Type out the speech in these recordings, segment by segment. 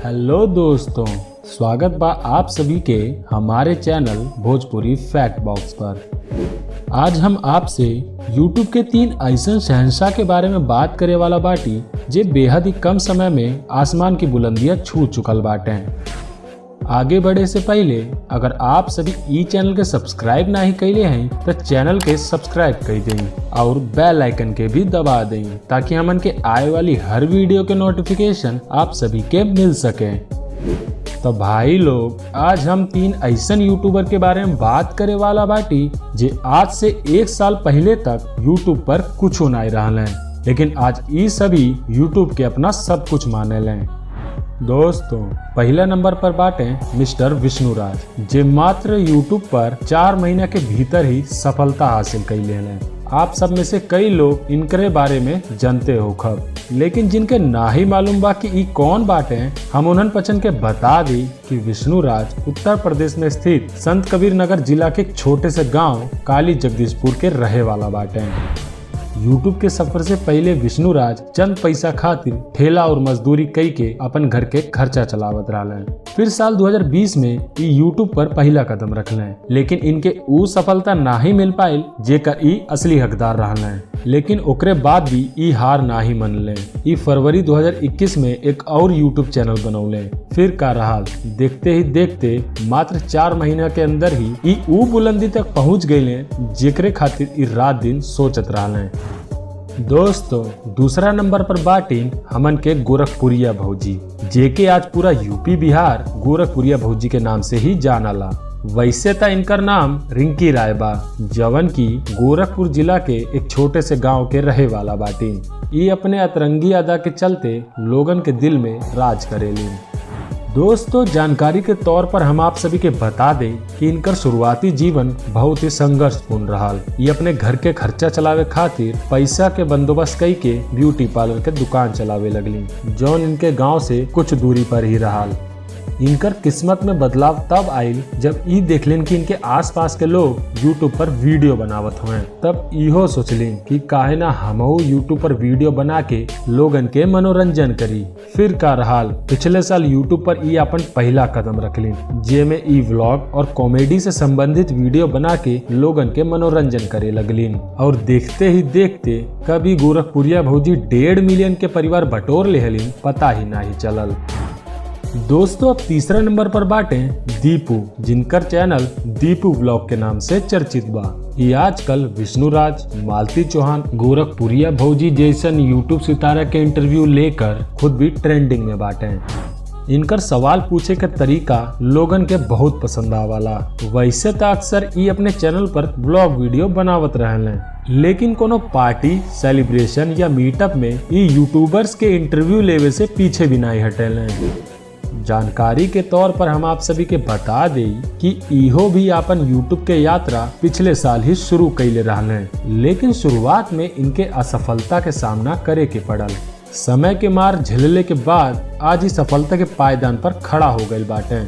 Hello दोस्तों, स्वागत बा आप सभी के हमारे चैनल भोजपुरी फैक्ट बॉक्स पर। आज हम आपसे YouTube के 3 ऐसन शहंशाह के बारे में बात करे वाला बाटी जे बेहद ही कम समय में आसमान की बुलंदियां छू चुकल बाटे। आगे बढ़े से पहले अगर आप सभी ई चैनल के सब्सक्राइब नहीं कैले हैं तो चैनल के सब्सक्राइब कर दें और बेल आइकन के भी दबा दें ताकि हमन के आए वाली हर वीडियो के नोटिफिकेशन आप सभी के मिल सके। तो भाई लोग, आज हम 3 ऐसन यूट्यूबर के बारे में बात करे वाला बाटी जे आज से 1 साल पहले तक यूट्यूब पर कुछ नहीं रहा है, लेकिन आज ये सभी यूट्यूब के अपना सब कुछ माने लें। दोस्तों, पहला नंबर पर बाटे मिस्टर विष्णुराज, जे मात्र यूट्यूब पर 4 महीने के भीतर ही सफलता हासिल कर ले हैं। आप सब में से कई लोग इनके बारे में जानते हो खब, लेकिन जिनके ना ही मालूम बा कि ई कौन बाटे हैं, हम उन्हन पचन के बता दी कि विष्णुराज उत्तर प्रदेश में स्थित संत कबीर नगर जिला के एक छोटे से गांव काली जगदीशपुर के रहे वाला बाटे हैं। यूट्यूब के सफर से पहले विष्णुराज चंद पैसा खातिर ठेला और मजदूरी कई के अपन घर के खर्चा चलावत रहा। फिर साल 2020 में ई यूट्यूब पर पहला कदम रखले, लेकिन इनके ऊ सफलता ना ही मिल पाइल जेकर ई असली हकदार रहले। लेकिन ओकरे बाद भी ई हार ना ही मनले। ई फरवरी 2021 में एक और यूट्यूब चैनल बनौले। फिर का रहा, देखते ही देखते मात्र 4 महीना के अंदर ही ई ऊ बुलंदी तक पहुंच गए जेकरे खातिर ई रात दिन सोचत रहले। दोस्तों, दूसरा नंबर पर बाटिन हमन के गोरखपुरिया भौजी, जेके आज पूरा यूपी बिहार गोरखपुरिया भौजी के नाम से ही जानला। वैसे तो इनकर नाम रिंकी राय बा, जवन की गोरखपुर जिला के एक छोटे से गांव के रहे वाला बाटिन। ये अपने अतरंगी अदा के चलते लोगन के दिल में राज करेली। दोस्तों, जानकारी के तौर पर हम आप सभी के बता दें कि इनकर शुरुआती जीवन बहुत ही संघर्षपूर्ण रहा। ये अपने घर के खर्चा चलावे खातिर पैसा के बंदोबस्त कई के ब्यूटी पार्लर के दुकान चलावे लगली, जौन इनके गांव से कुछ दूरी पर ही रहा। इनकर किस्मत में बदलाव तब आयल जब ई देखलिन कि इनके आसपास के लोग यूट्यूब पर वीडियो बनावत हुए। तब इहो सोचलिन कि काहे ना हमहू यूट्यूब पर वीडियो बना के लोगन के मनोरंजन करी। फिर का रहाल, पिछले साल यूट्यूब पर ई अपन पहला कदम रखलिन, जेमे ई व्लॉग और कॉमेडी से संबंधित वीडियो बना के लोगन के मनोरंजन करे लगलिन। और देखते ही देखते कभी गोरखपुरिया भौजी 1.5 मिलियन के परिवार बटोर लेहलिन, पता ही नहीं चलल। दोस्तों, अब तीसरा नंबर पर बाटे दीपू, जिनकर चैनल दीपू ब्लॉग के नाम से चर्चित बा। ये आजकल विष्णुराज, मालती चौहान, गोरखपुरिया भौजी जैसन यूट्यूब सितारा के इंटरव्यू लेकर खुद भी ट्रेंडिंग में बाटे। इनकर सवाल पूछे का तरीका लोगन के बहुत पसंद आवाला। वैसे तो अक्सर ये अपने चैनल पर ब्लॉग वीडियो बनावत रहले, लेकिन कोनो पार्टी, सेलिब्रेशन या मीटअप में ये यूट्यूबर्स के इंटरव्यू लेवे से पीछे भी नहीं हटेले। जानकारी के तौर पर हम आप सभी के बता दें कि इहो भी अपन यूट्यूब के यात्रा पिछले साल ही शुरू कैले रहले, लेकिन शुरुआत में इनके असफलता के सामना करे के पड़ल। समय के मार झेलने के बाद आज ही सफलता के पायदान पर खड़ा हो गए बाटे।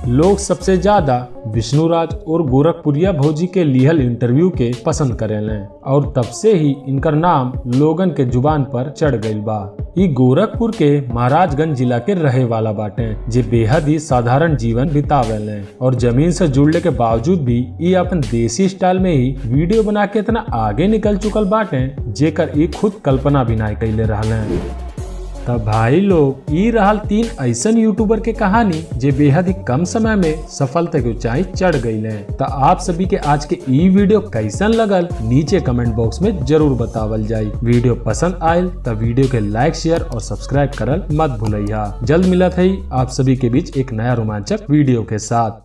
लोग सबसे ज्यादा विष्णुराज और गोरखपुरिया भौजी के लिहल इंटरव्यू के पसंद करेले और तब से ही इनकर नाम लोगन के जुबान पर चढ़ गई बा। ये गोरखपुर के महाराजगंज जिला के रहे वाला बाटे, जे बेहद ही साधारण जीवन बितावेले और जमीन से जुड़ने के बावजूद भी ये अपन देसी स्टाइल में ही वीडियो बना के इतना आगे निकल चुकल बाटे जेकर ये खुद कल्पना भी नहीं कैले रहले। तब भाई लोग, ई रहल 3 ऐसन यूट्यूबर के कहानी जे बेहद ही कम समय में सफलता की ऊंचाई चढ़ गई है। तो आप सभी के आज के ई वीडियो कैसन लगल नीचे कमेंट बॉक्स में जरूर बतावल जाए। वीडियो पसंद आयल तो वीडियो के लाइक, शेयर और सब्सक्राइब करल मत भूलिया। जल्द मिलत है आप सभी के बीच एक नया रोमांचक वीडियो के साथ।